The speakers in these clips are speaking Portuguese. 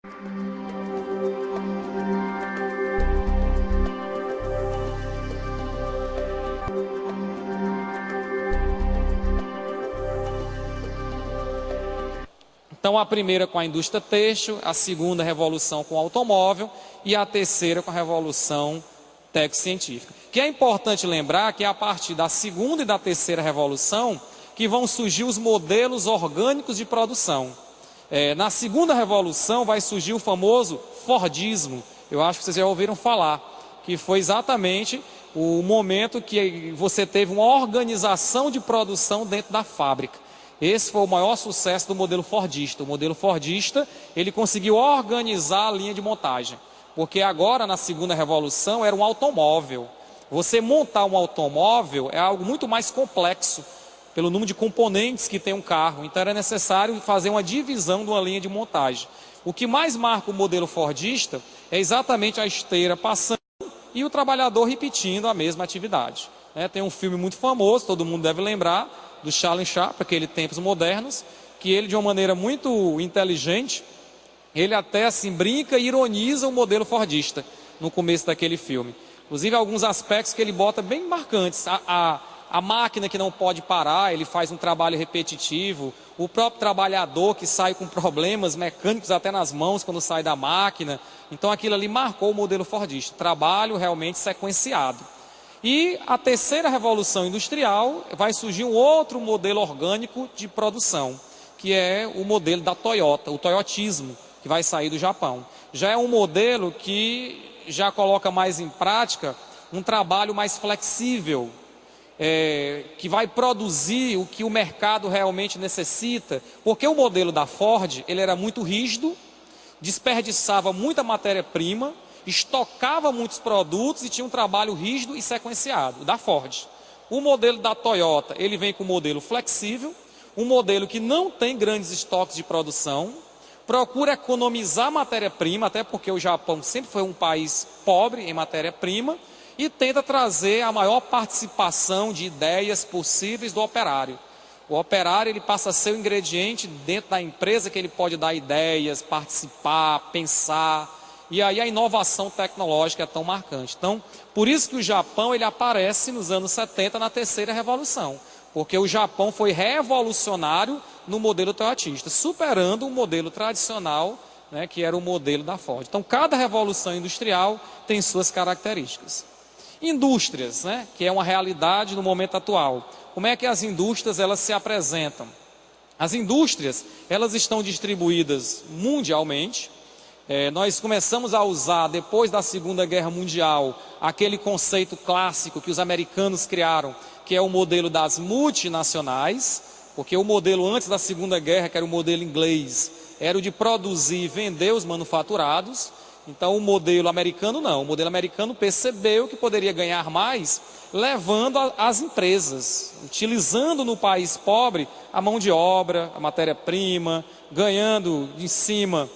Então, a primeira com a indústria têxtil, a segunda revolução com o automóvel e a terceira com a revolução tecnocientífica. Que é importante lembrar que é a partir da segunda e da terceira revolução que vão surgir os modelos orgânicos de produção. Na segunda revolução vai surgir o famoso Fordismo, eu acho que vocês já ouviram falar, que foi exatamente o momento que você teve uma organização de produção dentro da fábrica. Esse foi o maior sucesso do modelo fordista. O modelo fordista, ele conseguiu organizar a linha de montagem. Porque agora, na segunda revolução, era um automóvel. Você montar um automóvel é algo muito mais complexo, pelo número de componentes que tem um carro. Então era necessário fazer uma divisão de uma linha de montagem. O que mais marca o modelo fordista é exatamente a esteira passando e o trabalhador repetindo a mesma atividade. Tem um filme muito famoso, todo mundo deve lembrar, do Charlie Chaplin, aquele Tempos Modernos, que ele, de uma maneira muito inteligente, ele até assim brinca e ironiza o modelo fordista no começo daquele filme. Inclusive alguns aspectos que ele bota bem marcantes. A máquina que não pode parar, ele faz um trabalho repetitivo. O próprio trabalhador que sai com problemas mecânicos até nas mãos quando sai da máquina. Então aquilo ali marcou o modelo fordista. Trabalho realmente sequenciado. E a terceira revolução industrial vai surgir um outro modelo orgânico de produção, que é o modelo da Toyota, o toyotismo, que vai sair do Japão. Já é um modelo que já coloca mais em prática um trabalho mais flexível, que vai produzir o que o mercado realmente necessita, porque o modelo da Ford, ele era muito rígido, desperdiçava muita matéria-prima, estocava muitos produtos e tinha um trabalho rígido e sequenciado, da Ford. O modelo da Toyota, ele vem com um modelo flexível, um modelo que não tem grandes estoques de produção, procura economizar matéria-prima, até porque o Japão sempre foi um país pobre em matéria-prima, e tenta trazer a maior participação de ideias possíveis do operário. O operário ele passa a ser o ingrediente dentro da empresa que ele pode dar ideias, participar, pensar. E aí a inovação tecnológica é tão marcante. Então, por isso que o Japão ele aparece nos anos 70 na terceira revolução. Porque o Japão foi revolucionário no modelo toyotista, superando o modelo tradicional, que era o modelo da Ford. Então, cada revolução industrial tem suas características. Indústrias, que é uma realidade no momento atual. Como é que as indústrias elas se apresentam? As indústrias elas estão distribuídas mundialmente. Nós começamos a usar, depois da Segunda Guerra Mundial, aquele conceito clássico que os americanos criaram, que é o modelo das multinacionais, porque o modelo antes da Segunda Guerra, que era o modelo inglês, era o de produzir e vender os manufaturados. Então o modelo americano não, o modelo americano percebeu que poderia ganhar mais levando as empresas, utilizando no país pobre a mão de obra, a matéria-prima, ganhando em cima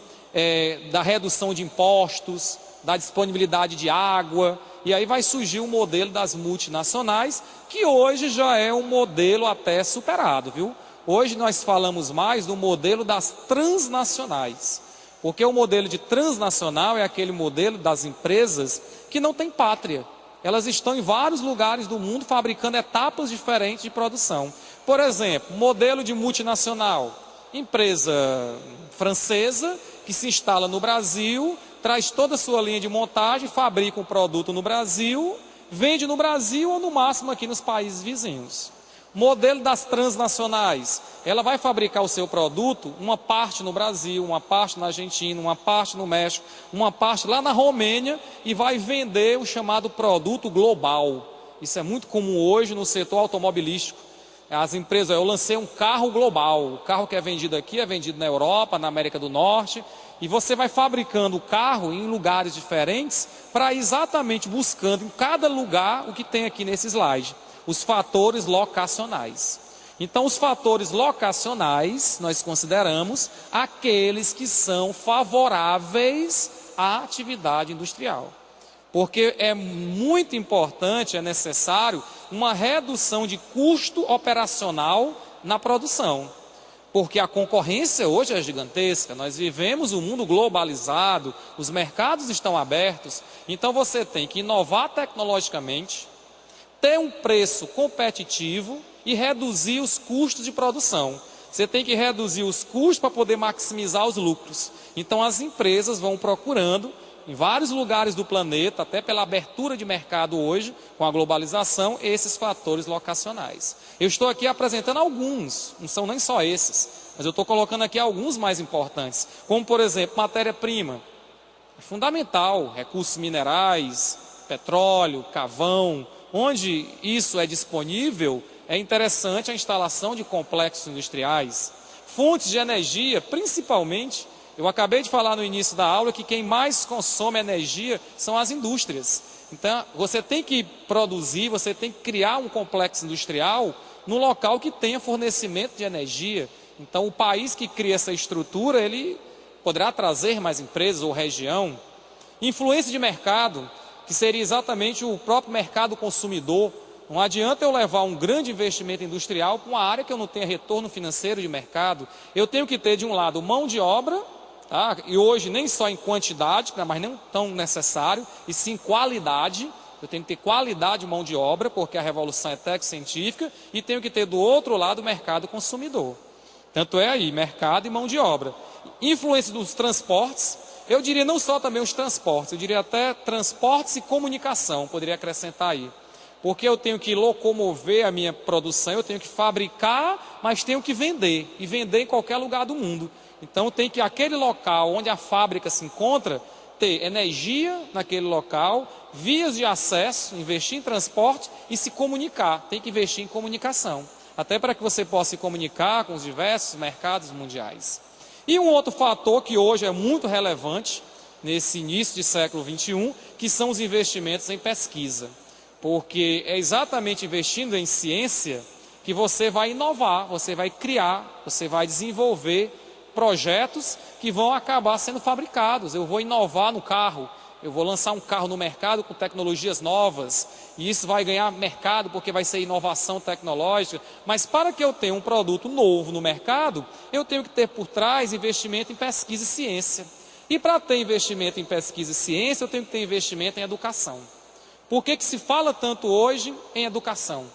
da redução de impostos, da disponibilidade de água, e aí vai surgir o modelo das multinacionais, que hoje já é um modelo até superado, viu? Hoje nós falamos mais do modelo das transnacionais. Porque o modelo de transnacional é aquele modelo das empresas que não tem pátria. Elas estão em vários lugares do mundo fabricando etapas diferentes de produção. Por exemplo, modelo de multinacional. Empresa francesa que se instala no Brasil, traz toda a sua linha de montagem, fabrica um produto no Brasil, vende no Brasil ou no máximo aqui nos países vizinhos. Modelo das transnacionais, ela vai fabricar o seu produto, uma parte no Brasil, uma parte na Argentina, uma parte no México, uma parte lá na Romênia e vai vender o chamado produto global. Isso é muito comum hoje no setor automobilístico. As empresas, eu lancei um carro global, o carro que é vendido aqui é vendido na Europa, na América do Norte, e você vai fabricando o carro em lugares diferentes para exatamente buscando em cada lugar o que tem aqui nesse slide. Os fatores locacionais. Então, os fatores locacionais, nós consideramos aqueles que são favoráveis à atividade industrial. Porque é muito importante, é necessário uma redução de custo operacional na produção. porque a concorrência hoje é gigantesca, nós vivemos um mundo globalizado, os mercados estão abertos, então você tem que inovar tecnologicamente, ter um preço competitivo e reduzir os custos de produção. Você tem que reduzir os custos para poder maximizar os lucros. Então as empresas vão procurando, em vários lugares do planeta, até pela abertura de mercado hoje, com a globalização, esses fatores locacionais. Eu estou aqui apresentando alguns, não são nem só esses, mas eu estou colocando aqui alguns mais importantes, como por exemplo, matéria-prima. É fundamental, recursos minerais, petróleo, carvão, onde isso é disponível, é interessante a instalação de complexos industriais. Fontes de energia, principalmente, eu acabei de falar no início da aula que quem mais consome energia são as indústrias. Então, você tem que produzir, você tem que criar um complexo industrial no local que tenha fornecimento de energia. Então, o país que cria essa estrutura, ele poderá trazer mais empresas ou região. Influência de mercado, que seria exatamente o próprio mercado consumidor. Não adianta eu levar um grande investimento industrial para uma área que eu não tenha retorno financeiro de mercado. Eu tenho que ter, de um lado, mão de obra, tá? E hoje nem só em quantidade, mas não tão necessário, e sim qualidade. Eu tenho que ter qualidade de mão de obra, porque a revolução é tecno-científica, e tenho que ter do outro lado o mercado consumidor. Tanto é aí, mercado e mão de obra. Influência dos transportes, eu diria não só também os transportes, eu diria até transportes e comunicação, poderia acrescentar aí. Porque eu tenho que locomover a minha produção, eu tenho que fabricar, mas tenho que vender, e vender em qualquer lugar do mundo. Então tem que aquele local onde a fábrica se encontra, ter energia naquele local, vias de acesso, investir em transporte e se comunicar, tem que investir em comunicação. Até para que você possa se comunicar com os diversos mercados mundiais. E um outro fator que hoje é muito relevante, nesse início de século XXI, que são os investimentos em pesquisa. Porque é exatamente investindo em ciência que você vai inovar, você vai criar, você vai desenvolver projetos que vão acabar sendo fabricados. Eu vou inovar no carro, eu vou lançar um carro no mercado com tecnologias novas, e isso vai ganhar mercado porque vai ser inovação tecnológica, mas para que eu tenha um produto novo no mercado, eu tenho que ter por trás investimento em pesquisa e ciência. E para ter investimento em pesquisa e ciência, eu tenho que ter investimento em educação. Por que se fala tanto hoje em educação?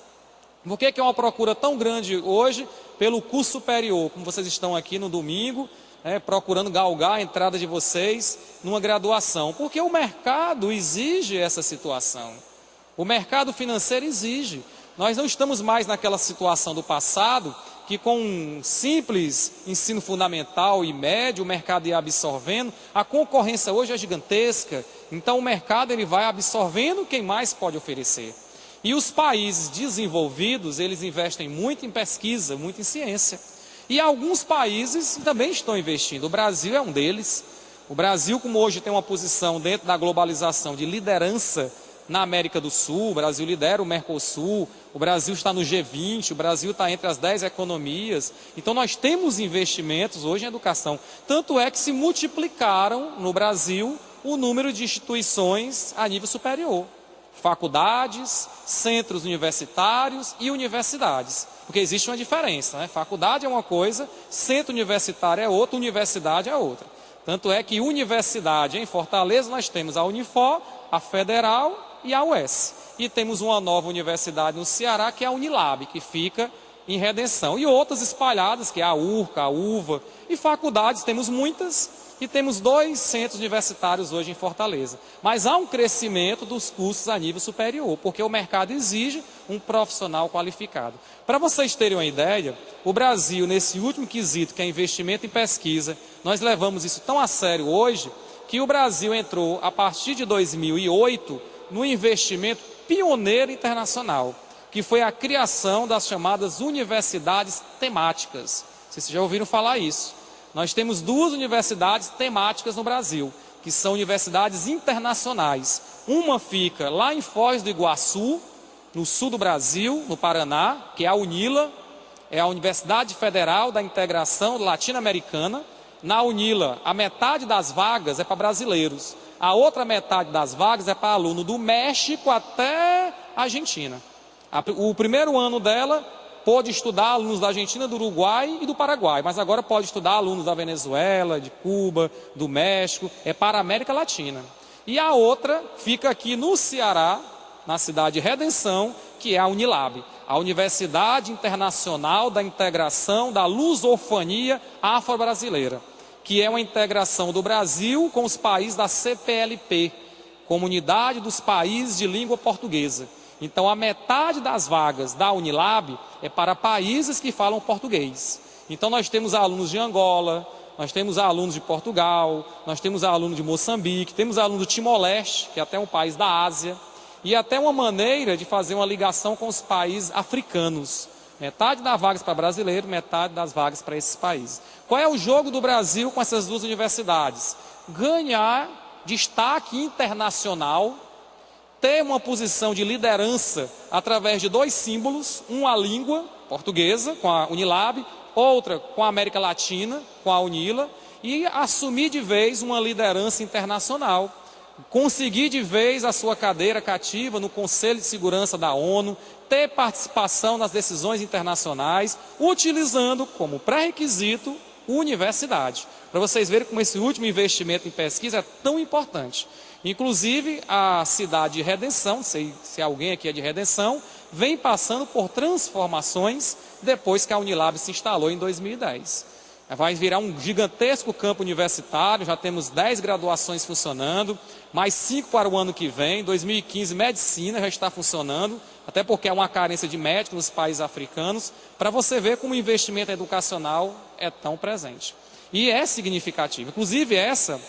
Por que é uma procura tão grande hoje pelo curso superior, como vocês estão aqui no domingo, procurando galgar a entrada de vocês numa graduação? Porque o mercado exige essa situação. O mercado financeiro exige. Nós não estamos mais naquela situação do passado, que com um simples ensino fundamental e médio, o mercado ia absorvendo. A concorrência hoje é gigantesca, então o mercado ele vai absorvendo quem mais pode oferecer. E os países desenvolvidos, eles investem muito em pesquisa, muito em ciência. E alguns países também estão investindo. O Brasil é um deles. O Brasil, como hoje tem uma posição dentro da globalização de liderança na América do Sul, o Brasil lidera o Mercosul, o Brasil está no G20, o Brasil está entre as 10 economias. Então nós temos investimentos hoje em educação. Tanto é que se multiplicaram no Brasil o número de instituições a nível superior. Faculdades, centros universitários e universidades. Porque existe uma diferença, né? Faculdade é uma coisa, centro universitário é outra, universidade é outra. Tanto é que universidade em Fortaleza nós temos a Unifor, a Federal e a UES. E temos uma nova universidade no Ceará, que é a Unilab, que fica em Redenção. E outras espalhadas, que é a URCA, a UVA. E faculdades, temos muitas, e temos 2 centros universitários hoje em Fortaleza. Mas há um crescimento dos cursos a nível superior, porque o mercado exige um profissional qualificado. Para vocês terem uma ideia, o Brasil, nesse último quesito, que é investimento em pesquisa, nós levamos isso tão a sério hoje, que o Brasil entrou, a partir de 2008, no investimento pioneiro internacional, que foi a criação das chamadas universidades temáticas. Vocês já ouviram falar isso? Nós temos 2 universidades temáticas no Brasil, que são universidades internacionais. Uma fica lá em Foz do Iguaçu, no sul do Brasil, no Paraná, que é a UNILA, é a Universidade Federal da Integração Latino-Americana. Na UNILA, a metade das vagas é para brasileiros. A outra metade das vagas é para aluno do México até a Argentina. O primeiro ano dela pôde estudar alunos da Argentina, do Uruguai e do Paraguai, mas agora pode estudar alunos da Venezuela, de Cuba, do México, é para a América Latina. E a outra fica aqui no Ceará, na cidade de Redenção, que é a Unilab, a Universidade Internacional da Integração da Lusofania Afro-Brasileira, que é uma integração do Brasil com os países da CPLP, Comunidade dos Países de Língua Portuguesa. Então, a metade das vagas da Unilab é para países que falam português. Então, nós temos alunos de Angola, nós temos alunos de Portugal, nós temos alunos de Moçambique, temos alunos do Timor-Leste, que é até um país da Ásia, e até uma maneira de fazer uma ligação com os países africanos. Metade das vagas para brasileiro, metade das vagas para esses países. Qual é o jogo do Brasil com essas duas universidades? Ganhar destaque internacional, ter uma posição de liderança através de dois símbolos, uma a língua portuguesa, com a Unilab, outra com a América Latina, com a Unila, e assumir de vez uma liderança internacional, conseguir de vez a sua cadeira cativa no Conselho de Segurança da ONU, ter participação nas decisões internacionais, utilizando como pré-requisito universidade. Para vocês verem como esse último investimento em pesquisa é tão importante. Inclusive, a cidade de Redenção, não sei se alguém aqui é de Redenção, vem passando por transformações depois que a Unilab se instalou em 2010. Vai virar um gigantesco campo universitário, já temos 10 graduações funcionando, mais 5 para o ano que vem, 2015 medicina já está funcionando, até porque há uma carência de médicos nos países africanos, para você ver como o investimento educacional é tão presente. E é significativo, inclusive essa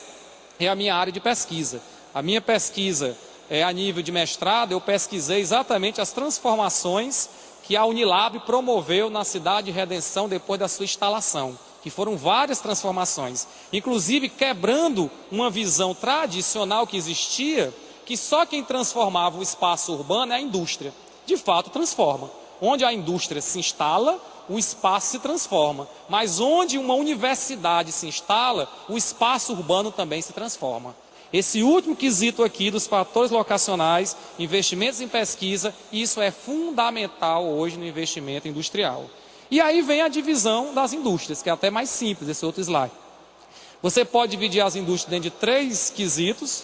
é a minha área de pesquisa. A minha pesquisa é a nível de mestrado, eu pesquisei exatamente as transformações que a Unilab promoveu na cidade de Redenção depois da sua instalação, que foram várias transformações, inclusive quebrando uma visão tradicional que existia, que só quem transformava o espaço urbano é a indústria. De fato, transforma. Onde a indústria se instala, o espaço se transforma. Mas onde uma universidade se instala, o espaço urbano também se transforma. Esse último quesito aqui dos fatores locacionais, investimentos em pesquisa, isso é fundamental hoje no investimento industrial. E aí vem a divisão das indústrias, que é até mais simples, esse outro slide. Você pode dividir as indústrias dentro de 3 quesitos.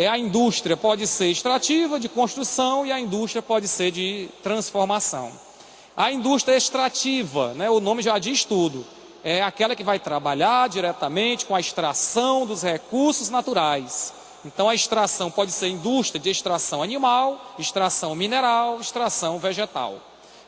A indústria pode ser extrativa, de construção, e a indústria pode ser de transformação. A indústria extrativa, né, o nome já diz tudo, é aquela que vai trabalhar diretamente com a extração dos recursos naturais. Então a extração pode ser indústria de extração animal, extração mineral, extração vegetal.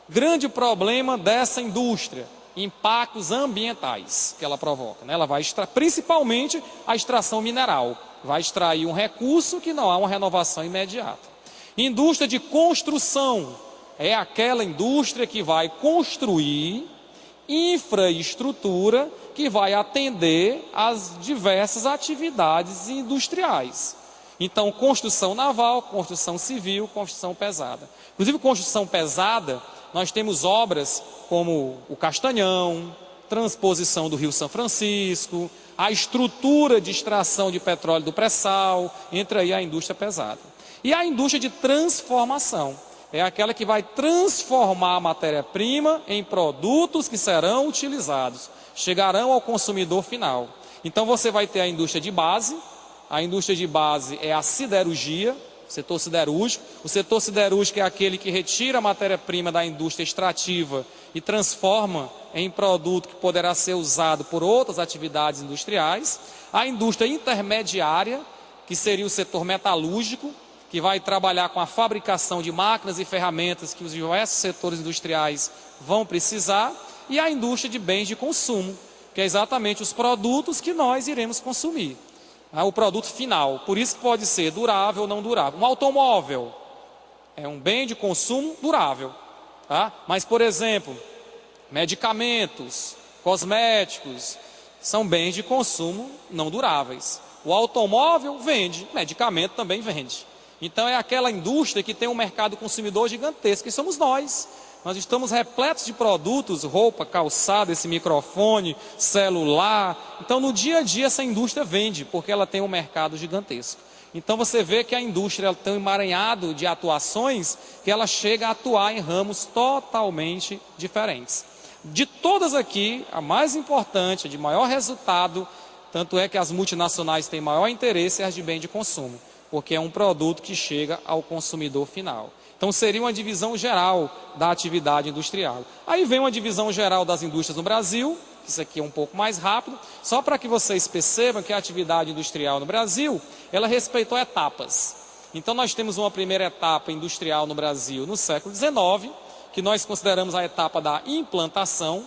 Grande problema dessa indústria, impactos ambientais que ela provoca, né? Ela vai extrair, principalmente a extração mineral, vai extrair um recurso que não há uma renovação imediata. Indústria de construção é aquela indústria que vai construir infraestrutura que vai atender às diversas atividades industriais. Então, construção naval, construção civil, construção pesada. Inclusive, construção pesada, nós temos obras como o Castanhão, transposição do Rio São Francisco, a estrutura de extração de petróleo do pré-sal, entra aí a indústria pesada. E a indústria de transformação é aquela que vai transformar a matéria-prima em produtos que serão utilizados, chegarão ao consumidor final. Então você vai ter a indústria de base. A indústria de base é a siderurgia, o setor siderúrgico. O setor siderúrgico é aquele que retira a matéria-prima da indústria extrativa e transforma em produto que poderá ser usado por outras atividades industriais. A indústria intermediária, que seria o setor metalúrgico, que vai trabalhar com a fabricação de máquinas e ferramentas que os diversos setores industriais vão precisar. E a indústria de bens de consumo, que é exatamente os produtos que nós iremos consumir. O produto final, por isso que pode ser durável ou não durável. Um automóvel é um bem de consumo durável, tá? Mas, por exemplo, medicamentos, cosméticos, são bens de consumo não duráveis. O automóvel vende, medicamento também vende. Então é aquela indústria que tem um mercado consumidor gigantesco, que somos nós. Nós estamos repletos de produtos, roupa, calçado, esse microfone, celular. Então no dia a dia essa indústria vende, porque ela tem um mercado gigantesco. Então você vê que a indústria tem um emaranhado de atuações que ela chega a atuar em ramos totalmente diferentes. De todas aqui, a mais importante, a de maior resultado, tanto é que as multinacionais têm maior interesse, é as de bem de consumo, porque é um produto que chega ao consumidor final. Então seria uma divisão geral da atividade industrial. Aí vem uma divisão geral das indústrias no Brasil, isso aqui é um pouco mais rápido, só para que vocês percebam que a atividade industrial no Brasil, ela respeitou etapas. Então nós temos uma primeira etapa industrial no Brasil no século XIX, que nós consideramos a etapa da implantação,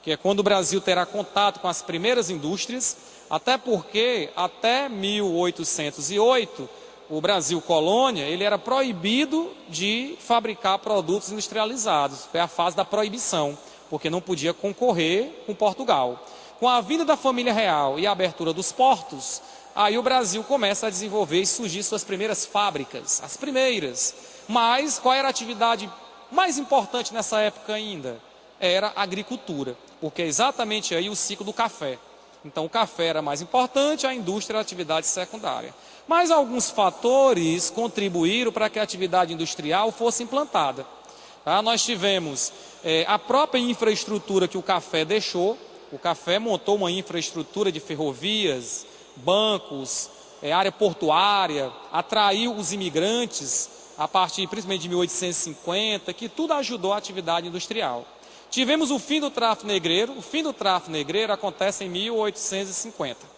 que é quando o Brasil terá contato com as primeiras indústrias, até porque até 1808, o Brasil colônia, ele era proibido de fabricar produtos industrializados, foi a fase da proibição, porque não podia concorrer com Portugal. Com a vinda da família real e a abertura dos portos, aí o Brasil começa a desenvolver e surgir suas primeiras fábricas, as primeiras. Mas qual era a atividade mais importante nessa época ainda? Era a agricultura, porque é exatamente aí o ciclo do café. Então o café era mais importante, a indústria era a atividade secundária. Mas alguns fatores contribuíram para que a atividade industrial fosse implantada. Tá? Nós tivemos a própria infraestrutura que o café deixou. O café montou uma infraestrutura de ferrovias, bancos, área portuária, atraiu os imigrantes a partir principalmente de 1850, que tudo ajudou a atividade industrial. Tivemos o fim do tráfico negreiro. O fim do tráfico negreiro acontece em 1850.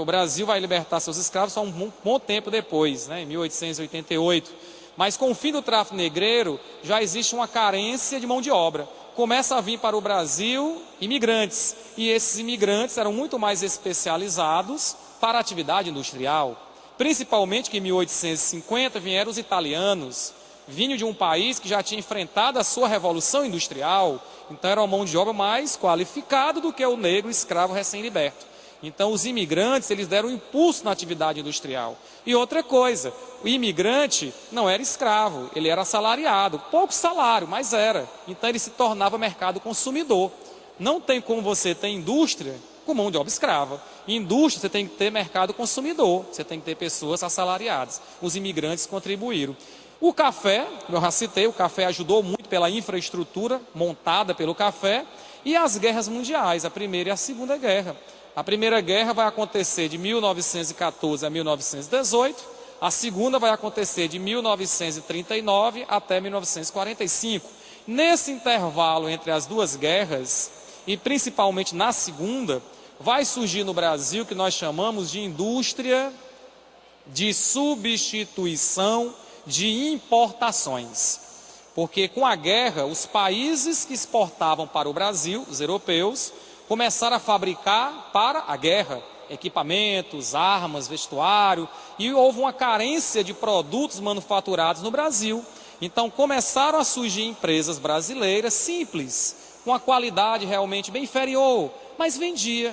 O Brasil vai libertar seus escravos só um bom tempo depois, em 1888. Mas com o fim do tráfico negreiro, já existe uma carência de mão de obra. Começa a vir para o Brasil imigrantes. E esses imigrantes eram muito mais especializados para a atividade industrial. Principalmente que em 1850 vieram os italianos, vinham de um país que já tinha enfrentado a sua revolução industrial. Então era uma mão de obra mais qualificada do que o negro escravo recém-liberto. Então os imigrantes, eles deram um impulso na atividade industrial. E outra coisa, o imigrante não era escravo, ele era assalariado, pouco salário, mas era. Então ele se tornava mercado consumidor. Não tem como você ter indústria com mão de obra escrava. Em indústria você tem que ter mercado consumidor, você tem que ter pessoas assalariadas. Os imigrantes contribuíram. O café, como eu já citei, o café ajudou muito pela infraestrutura montada pelo café. E as guerras mundiais, a Primeira e a Segunda Guerra. A Primeira Guerra vai acontecer de 1914 a 1918, a Segunda vai acontecer de 1939 até 1945. Nesse intervalo entre as duas guerras, e principalmente na Segunda, vai surgir no Brasil o que nós chamamos de indústria de substituição de importações. Porque com a guerra, os países que exportavam para o Brasil, os europeus, começaram a fabricar para a guerra, equipamentos, armas, vestuário, e houve uma carência de produtos manufaturados no Brasil. Então começaram a surgir empresas brasileiras simples, com a qualidade realmente bem inferior, mas vendia,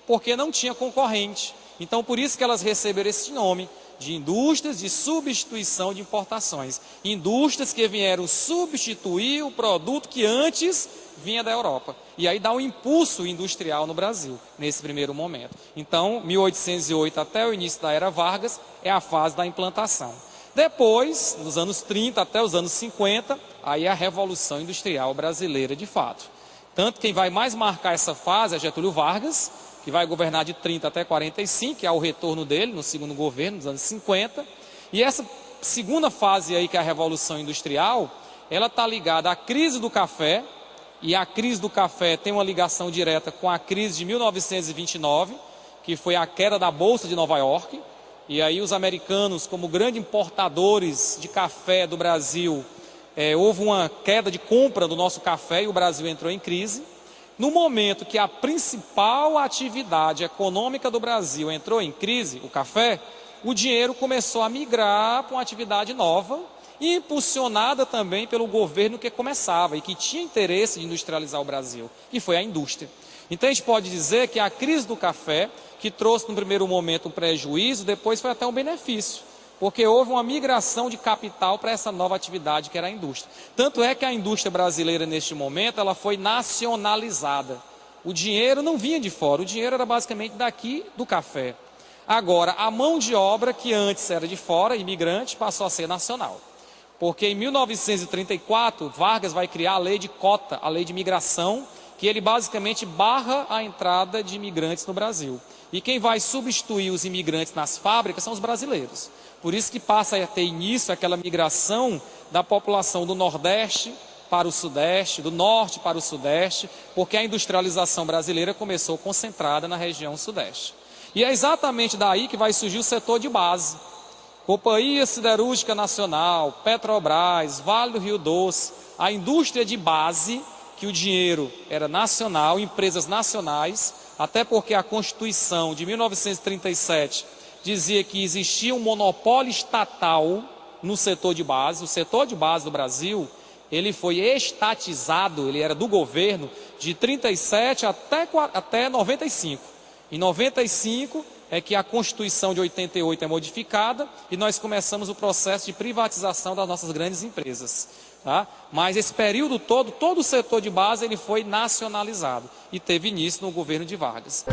porque não tinha concorrente. Então por isso que elas receberam esse nome de indústrias de substituição de importações. Indústrias que vieram substituir o produto que antes vinha da Europa. E aí dá um impulso industrial no Brasil, nesse primeiro momento. Então, 1808 até o início da Era Vargas é a fase da implantação. Depois, nos anos 30 até os anos 50, aí é a Revolução Industrial Brasileira de fato. Tanto quem vai mais marcar essa fase é Getúlio Vargas, que vai governar de 30 até 45, que é o retorno dele no segundo governo, nos anos 50. E essa segunda fase aí, que é a Revolução Industrial, ela está ligada à crise do café, e a crise do café tem uma ligação direta com a crise de 1929, que foi a queda da Bolsa de Nova York. E aí os americanos, como grandes importadores de café do Brasil, houve uma queda de compra do nosso café e o Brasil entrou em crise. No momento que a principal atividade econômica do Brasil entrou em crise, o café, o dinheiro começou a migrar para uma atividade nova, impulsionada também pelo governo que começava e que tinha interesse em industrializar o Brasil, que foi a indústria. Então a gente pode dizer que a crise do café, que trouxe no primeiro momento um prejuízo, depois foi até um benefício, porque houve uma migração de capital para essa nova atividade que era a indústria. Tanto é que a indústria brasileira neste momento, ela foi nacionalizada. O dinheiro não vinha de fora, o dinheiro era basicamente daqui do café. Agora, a mão de obra, que antes era de fora, imigrante, passou a ser nacional. Porque em 1934, Vargas vai criar a lei de cota, a lei de imigração, que ele basicamente barra a entrada de imigrantes no Brasil. E quem vai substituir os imigrantes nas fábricas são os brasileiros. Por isso que passa a ter início aquela migração da população do Nordeste para o Sudeste, do Norte para o Sudeste, porque a industrialização brasileira começou concentrada na região Sudeste. E é exatamente daí que vai surgir o setor de base. Companhia Siderúrgica Nacional, Petrobras, Vale do Rio Doce, a indústria de base, que o dinheiro era nacional, empresas nacionais, até porque a Constituição de 1937 dizia que existia um monopólio estatal no setor de base. O setor de base do Brasil, ele foi estatizado, ele era do governo de 37 até 95. Em 95 é que a Constituição de 88 é modificada e nós começamos o processo de privatização das nossas grandes empresas. Tá? Mas esse período todo o setor de base ele foi nacionalizado e teve início no governo de Vargas.